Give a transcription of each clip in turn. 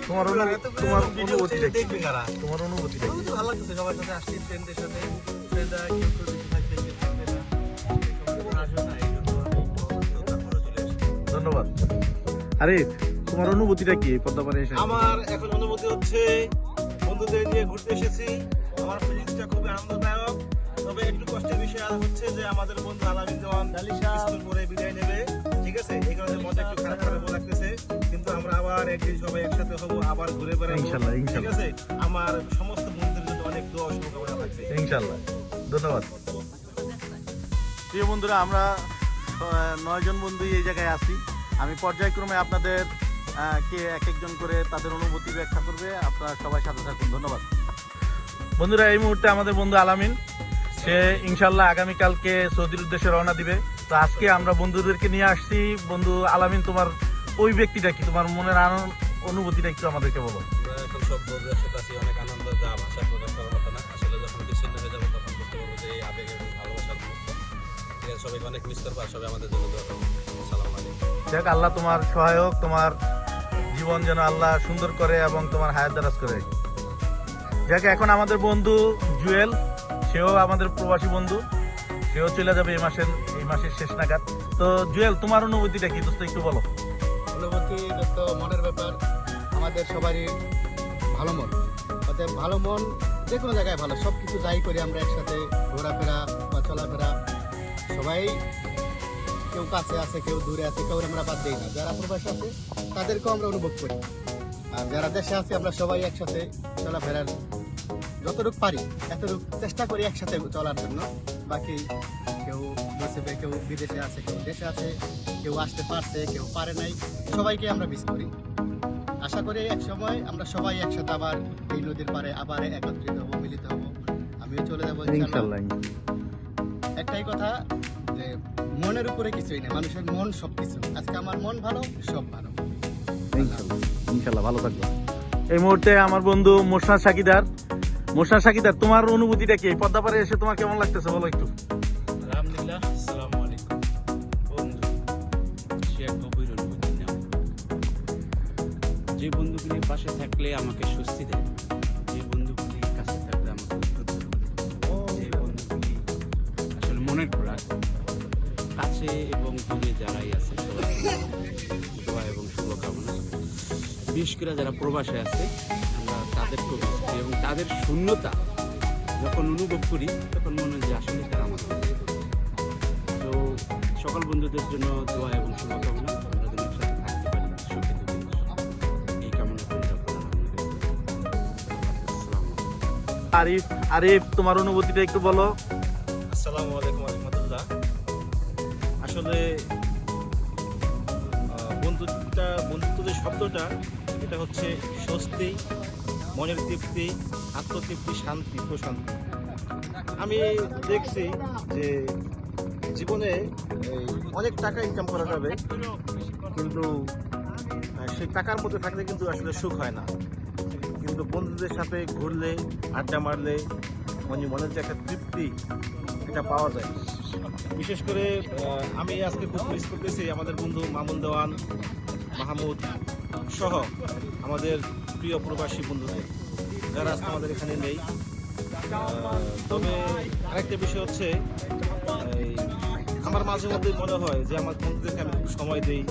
তোমার অনুভূতিটা দেখবে কারা? তোমার অনুভূতিটা ভালো লাগছে, সবার সাথে আসছি, ফ্রেন্ডদের সাথে ধন্যবাদ। আরে তোমার অনুভূতিটা কি পদ্মাপাড়ে এসে? আমার এখন অনুভূতি হচ্ছে বন্ধুদের নিয়ে ঘুরতে এসেছি, আমার ফিলিংসটা খুবই আনন্দদায়ক। তবে একটু কষ্টের বিষয় আর হচ্ছে যে আমাদের বন্ধু আলামিন দেওয়ান স্কুল করে বিদায় নেবে, ঠিক আছে, এই কারণে মনটা একটু খারাপ খারাপ লাগতেছে। কিন্তু আমরা আবার একদিন সবাই একসাথে হবো, আবার ঘুরে বেড়াবো, ইনশাআল্লাহ, ঠিক ইনশাআল্লাহ। আছে। আমার সমস্ত বন্ধুদের জন্য অনেক দোয়া ও শুভকামনা থাকবে, ইনশাআল্লাহ। ধন্যবাদ। প্রিয় বন্ধুরা, আমরা 9 জন বন্ধু এই জায়গায় আছি। আমি পর্যায়ক্রমে আপনাদের কে এক একজন করে তাদের অনুভূতি ব্যাখ্যা করবে, আপনারা সবাই সাথে থাকুন। ধন্যবাদ। বন্ধুরা, এই মুহূর্তে আমাদের বন্ধু আলামিন, সে ইনশাল্লাহ আগামীকালকে সৌদির উদ্দেশ্যে রওনা দিবে। তো আজকে আমরা বন্ধুদেরকে নিয়ে আসছি। বন্ধু আলামিন, তোমার ওই ব্যক্তিটা কি, তোমার মনের অনুভূতিটা একটু আমাদেরকে বলো। এখন সব বন্ধুদের সাথে আছি, অনেক আনন্দ, যা ভাষা প্রকাশ করার মতো না। আসলে যখন বিচ্ছিন্ন হয়ে যাবো তখন বুঝতে পারবো যে এই আবেগ এবং ভালোবাসার মুহূর্ত। ঠিক আছে, সবাইকে অনেক মিস করবো, আর সবাই আমাদের জন্য দোয়া করবেন। আসসালামু আলাইকুম। যাক, আল্লাহ তোমার সহায়ক, তোমার জীবন যেন আল্লাহ সুন্দর করে এবং তোমার হায়াত দারাজ করে। যাক, এখন আমাদের বন্ধু জুয়েল, সেও আমাদের প্রবাসী বন্ধু, সেও চলে যাবে এই মাসের শেষ নাগাদ। তো জুয়েল, তোমার অনুভূতিটা কি দোস্ত, একটু বলো। অনুভূতি তো মনের ব্যাপার, আমাদের সবারই ভালো মন, অর্থাৎ ভালো মন যে কোনো জায়গায় ভালো, সব কিছু যাই করি আমরা একসাথে ঘোরাফেরা বা চলাফেরা, সবাই কেউ কাছে আছে, কেউ দূরে আছে, কেউ আমরা বাদ দিই না। যারা প্রবাসী আছে তাদেরকেও আমরা অনুভব করি, আর যারা দেশে আছে আমরা সবাই একসাথে চলাফেরার যতটুকু পারি এতটুকু চেষ্টা করি একসাথে চলার জন্য। বাকি কেউ বসে, কেউ বিদেশে আছে, কেউ দেশে আছে, কেউ আসতে পারছে, কেউ পারে নাই, সবাইকে আমরা মিস করি। আশা করি এক সময় আমরা সবাই একসাথে আবার এই নদীর পাড়ে আবার একত্রিত হবো, মিলিত হবো, আমিও চলে যাবো ইনশাআল্লাহ। একটাই কথা, যে মনের উপরে কিছুই নেই, মানুষের মন সবকিছু। আজকে আমার মন ভালো, সব ভালো, ইনশাআল্লাহ ভালো থাকবো। এই মুহূর্তে আমার বন্ধু মোশাররফ সাকিদার, তোমার অনুভূতিটা কি? পদ্মাপাড়ে এসে তোমার কেমন লাগতেছে বলো একটু। আলহামদুলিল্লাহ, আসসালামু আলাইকুম। বন্ধু, সে এক গভীর অনুভূতি না। যে বন্ধুগুলির পাশে থাকলে আমাকে স্বস্তি দেয়, যে বন্ধুগুলির কাছে থাকলে আমাকে উদ্বুদ্ধ করে, যে বন্ধুগুলি আসলে মনের খোরাক, কাছে এবং দূরে যারাই আছে সবাই দোয়া এবং শুভকামনা। বিশেষ করে যারা প্রবাসে আছে আমরা তাদেরকেও মিস করি, এবং তাদের শূন্যতা যখন অনুভব করি তখন মনে হয় যে আসলে তারা আমাদের। তো সকল বন্ধুদের জন্য দোয়া এবং শুভকামনা, আমরা যেন একসাথে থাকতে পারি সুখে দুঃখে, এই কামনা করি। আরিফ, তোমার অনুভূতিটা একটু বলো। আসসালামু আলাইকুম ওয়া রাহমাতুল্লাহ। আসলে বন্ধুত্ব যে শব্দটা, এটা হচ্ছে স্বস্তি, মনের তৃপ্তি, আত্মতৃপ্তি, শান্তি, প্রশান্তি। আমি দেখছি যে জীবনে অনেক টাকা ইনকাম করা যাবে, কিন্তু সেই টাকার মধ্যে থাকলে কিন্তু আসলে সুখ হয় না। কিন্তু বন্ধুদের সাথে ঘুরলে, আড্ডা মারলে মনের যে একটা তৃপ্তি, এটা পাওয়া যায়। বিশেষ করে আমি আজকে খুব মিস করতেছি আমাদের বন্ধু মামুন দেওয়ান, মাহমুদ সহ আমাদের প্রিয় প্রবাসী বন্ধুদের, যারা আজকে আমাদের এখানে নেই। তবে আরেকটা বিষয় হচ্ছে, আমার মাঝে মধ্যেই মনে হয় যে আমার বন্ধুদেরকে আমি খুব সময় দিই,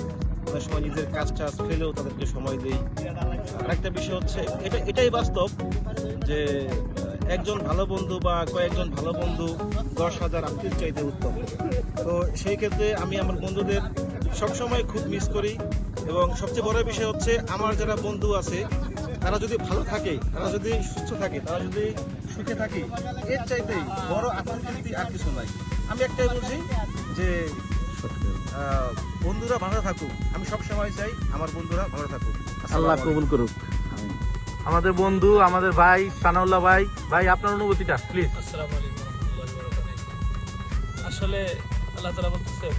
অনেক সময় নিজের কাজ ফেলেও তাদেরকে সময় দিই। আরেকটা বিষয় হচ্ছে, এটাই বাস্তব যে একজন ভালো বন্ধু বা কয়েকজন ভালো বন্ধু 10,000 আত্মীয় চাইতে উত্তম। তো সেই ক্ষেত্রে আমি আমার বন্ধুদের সবসময় খুব মিস করি। এবং সবচেয়ে বড় বিষয় হচ্ছে, আমার যারা বন্ধু আছে তারা যদি ভালো থাকে, তারা যদি সুস্থ থাকে, তারা যদি সুখে থাকে, এর চাইতেই বড় আত্মতৃপ্তি আর কিছু নাই। আমি একটাই বলছি যে বন্ধুরা ভালো থাকুক, আমি সবসময় চাই আমার বন্ধুরা ভালো থাকুক। আল্লাহ কবুল করুক। আমাদের বন্ধু, আমাদের ভাই সানাউল্লাহ ভাই, আপনার অনুভূতিটা প্লিজ। আসসালামু আলাইকুম ওয়া রাহমাতুল্লাহি ওয়া বারাকাতুহু। আসলে আল্লাহ তাআলা বলতেছেন,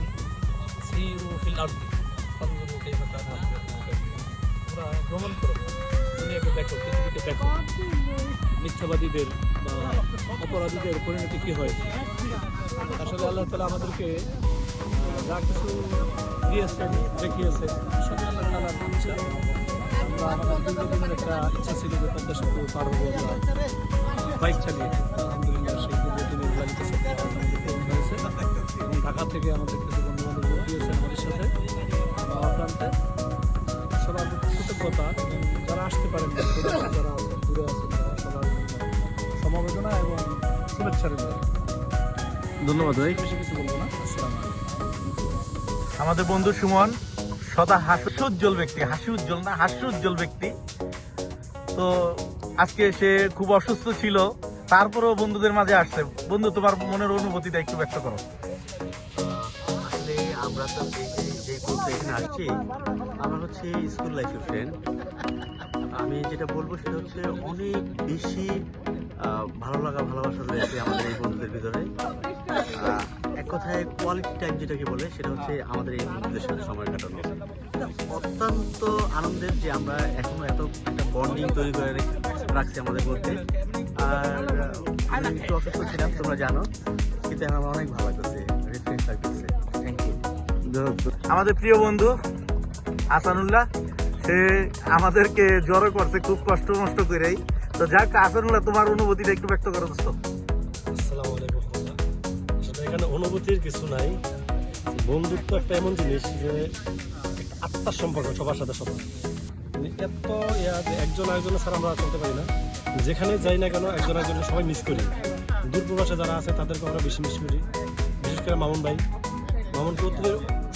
সিরু ফিল আরদি ফানজুরু কাইফা কানা আকিবাতুল কাফিরিন। তোমরা ভ্রমণ করো, দুনিয়াকে দেখো, পৃথিবীকে দেখো, মিথ্যাবাদীদের বা অপরাধীদের পরিণতি কি হয়। আসলে আল্লাহ তাআলা আমাদেরকে যা কিছু দিয়েছেন, দেখিয়েছেন, আসলে আল্লাহ তাআলার ইচ্ছা। আমরা আমরা আমাদের দীর্ঘদিনের একটা ইচ্ছা ছিল যে পদ্মা সেতু পার হবো আমরা বাইক চালিয়ে। আলহামদুলিল্লাহ সেই দীর্ঘদিনের লালিত স্বপ্ন আজ আমাদের পূরণ হয়েছে। এবং ঢাকা থেকে আমাদের কিছু বন্ধু বান্ধব যোগ দিয়েছে আমাদের সাথে প্রান্তে। সবার কৃতজ্ঞতা এবং যারা আসতে পারেন যারা আছেন দূরে আছেন তারা সবার সমবেদনা এবং শুভেচ্ছা রইল। ধন্যবাদ ভাই। বেশি কিছু বলবো না। আসসালামু আলাইকুম। আমাদের বন্ধু সুমন সদা হাস্যোজ্জ্বল ব্যক্তি, হাসি উজ্জ্বল না হাস্যোজ্জ্বল ব্যক্তি। তো আজকে সে খুব অসুস্থ ছিল, তারপরেও বন্ধুদের মাঝে আসছে। বন্ধু, তোমার মনের অনুভূতিটা একটু ব্যক্ত করো। আসলে আমরা তো যে গ্রুপটা এখানে আসছি, আমরা হচ্ছে স্কুল লাইফের ফ্রেন্ড। আমি যেটা বলবো সেটা হচ্ছে অনেক বেশি ভালো লাগা ভালোবাসা রয়েছে আমাদের এই বন্ধুদের ভিতরে। এক কথায় কোয়ালিটি টাইম যেটাকে বলে সেটা হচ্ছে আমাদের এই বন্ধুদের সাথে সময় কাটানো। এটা অত্যন্ত আনন্দের যে আমরা এখনো এত একটা বন্ডিং তৈরি করে রাখছি আমাদের মধ্যে। আর আমি একটু অসুস্থ ছিলাম, তোমরা জানো, কিন্তু এখন আমার অনেক ভালো লাগতেছে, রিফ্রেশ লাগতেছে। Thank you. আমাদের প্রিয় বন্ধু আসানুল্লাহ, সে আমাদেরকে জড়ো করছে খুব কষ্ট মষ্ট করেই। তো যাক, আসানুল্লাহ, তোমার অনুভূতিটা একটু ব্যক্ত করো দোস্ত। আসসালামু আলাইকুম। আসলে এখানে অনুভূতির কিছু নাই। বন্ধুত্ব একটা এমন জিনিস যে আত্মার সম্পর্ক সবার সাথে সবার। মানে এত যে একজন আরেকজনের ছাড়া আমরা চলতে পারি না। যেখানে যাই না কেন একজন আরেকজনের সবাই মিস করি। দূর প্রবাসে যারা আছে তাদেরকে আমরা বেশি মিস করি। বিশেষ করে মামুন ভাই, মামুনকে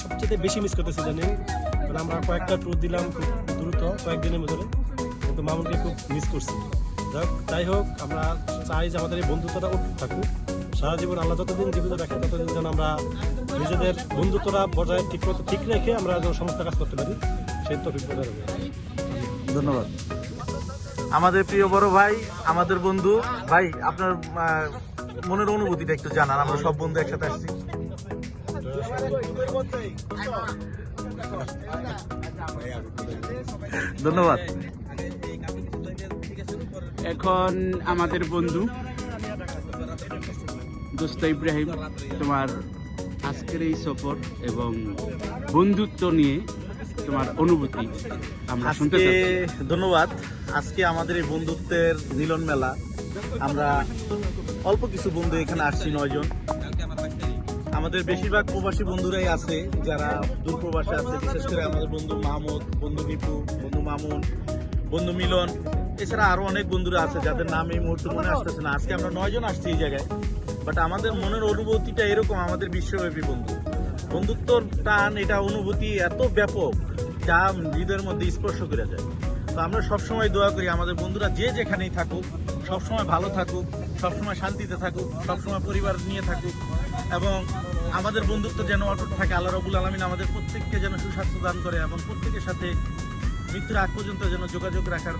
সবচেয়ে বেশি মিস করতেছি জানি। মানে আমরা কয়েকটা ট্যুর দিলাম খুব দ্রুত কয়েকদিনের ভিতরে, কিন্তু মামুনকে খুব মিস করছি। যাই হোক, আমরা চাই যে আমাদের এই বন্ধুত্বটা অটুট থাকুক সারা জীবন। আল্লাহ যতদিন জীবিত রাখে ততদিন যেন আমরা নিজেদের বন্ধুত্বটা বজায় ঠিক রেখে আমরা যেন সমস্ত কাজ করতে পারি, সেই তৌফিক বজায় রাখবে। ধন্যবাদ। আমাদের প্রিয় বড় ভাই, আমাদের বন্ধু ভাই, আপনার মনের অনুভূতিটা একটু জানান। আমরা সব বন্ধু একসাথে আসছি। ধন্যবাদ। এখন আমাদের বন্ধু দোস্ত ইব্রাহিম, তোমার আজকের এই সফর এবং বন্ধুত্ব নিয়ে তোমার অনুভূতি আমরা শুনতে আজকে চাচ্ছি। ধন্যবাদ। আজকে আমাদের এই বন্ধুত্বের মিলন মেলা। আমরা অল্প কিছু বন্ধু এখানে আসছি, 9 জন। আমাদের বেশিরভাগ প্রবাসী বন্ধুরাই আছে যারা দূর প্রবাসে আছে। বিশেষ করে আমাদের বন্ধু মাহমুদ, বন্ধু নিপু, বন্ধু মামুন, বন্ধু মিলন, এছাড়া আরো অনেক বন্ধুরা আছে যাদের নাম এই মুহূর্তে মনে আসতেছে না। আজকে আমরা 9 জন আসছি এই জায়গায়, বাট আমাদের মনের অনুভূতিটা এরকম। আমাদের বিশ্বব্যাপী বন্ধুত্বর টান, এটা অনুভূতি এত ব্যাপক যা হৃদয়ের মধ্যে স্পর্শ করে যায়। তো আমরা সবসময় দোয়া করি আমাদের বন্ধুরা যে যেখানেই থাকুক সবসময় ভালো থাকুক, সবসময় শান্তিতে থাকুক, সবসময় পরিবার নিয়ে থাকুক, এবং আমাদের বন্ধুত্ব যেন অটুট থাকে। আল্লাহ রাব্বুল আলামিন আমাদের প্রত্যেককে যেন সুস্বাস্থ্য দান করে এবং প্রত্যেকের সাথে মৃত্যুর আগ পর্যন্ত যেন যোগাযোগ রাখার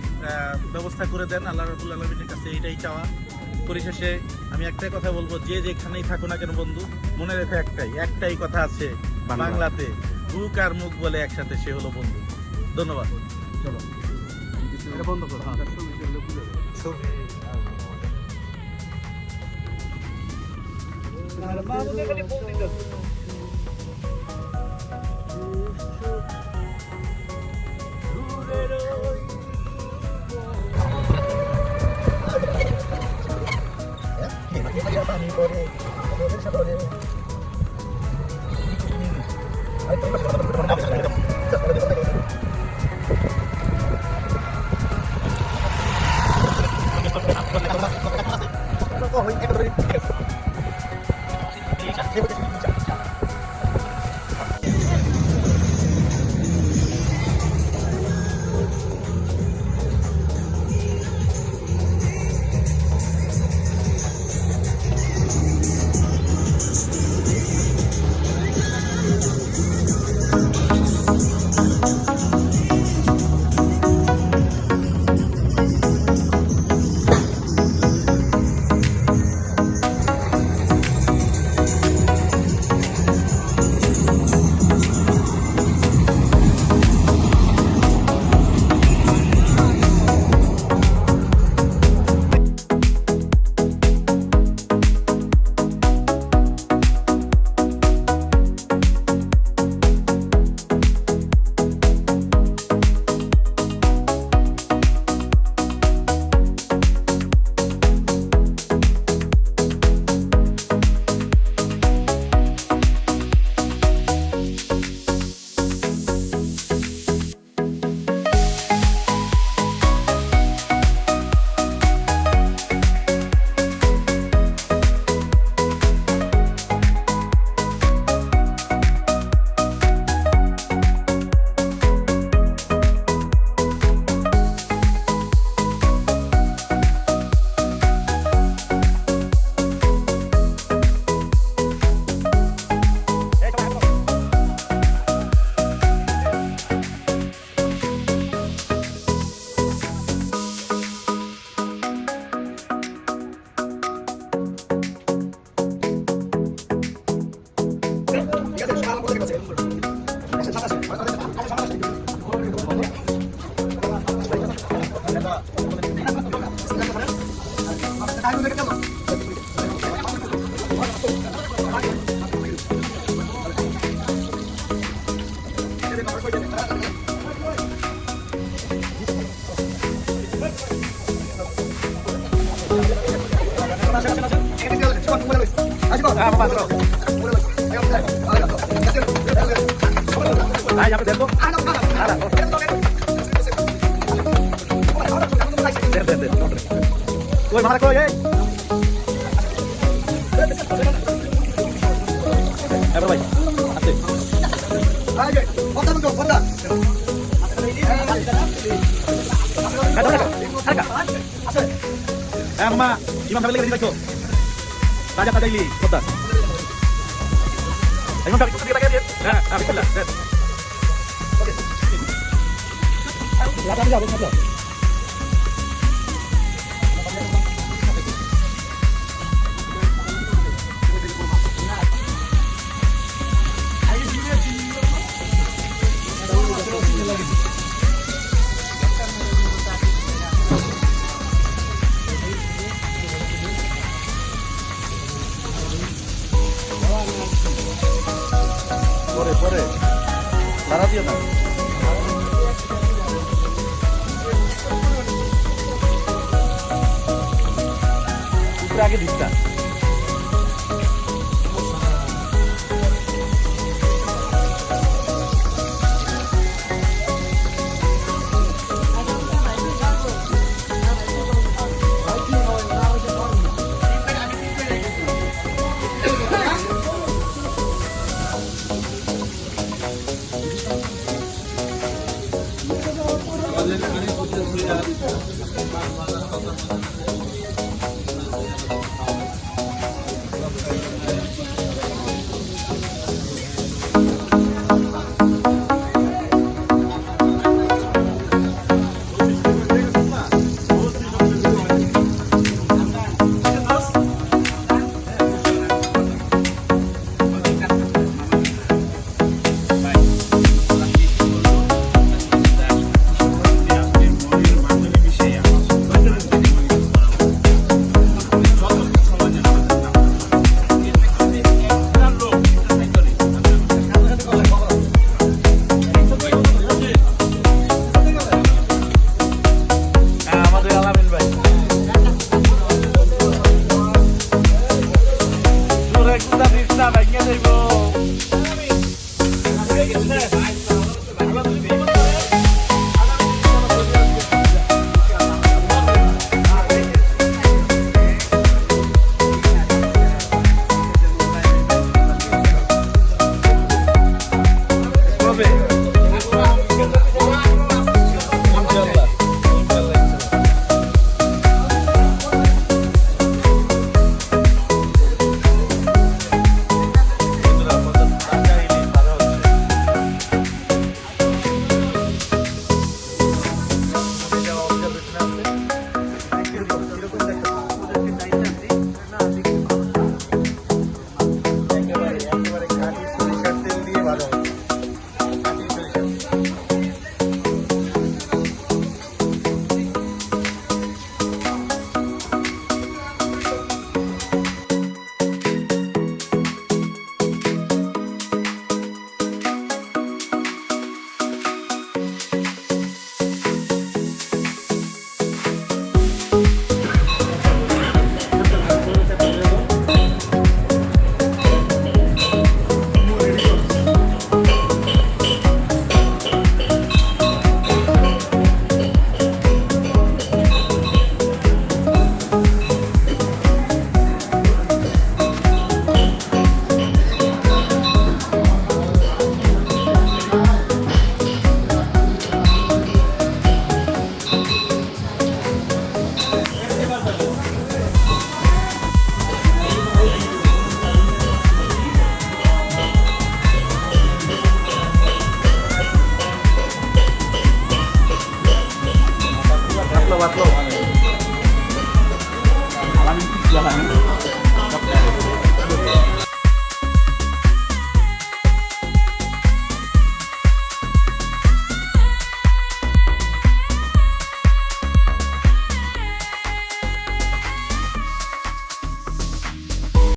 ব্যবস্থা করে দেন। আল্লাহ রাব্বুল আলামিনের কাছে এটাই চাওয়া। পরিশেষে আমি একটাই কথা বলবো, যে যেখানেই থাকো না কেন বন্ধু, মনে রেখো একটাই কথা আছে বাংলাতে, বুক আর মুখ বলে একসাথে, সে হলো বন্ধু। ধন্যবাদ। চলো এটা বন্ধ করো। Mama, imam kami lagi di Tajak tajak ini, kota. Imam kami lagi di. Bismillah. Oke. Ya, Sore. Larat ya, Pak. Supra aja bisa. Ini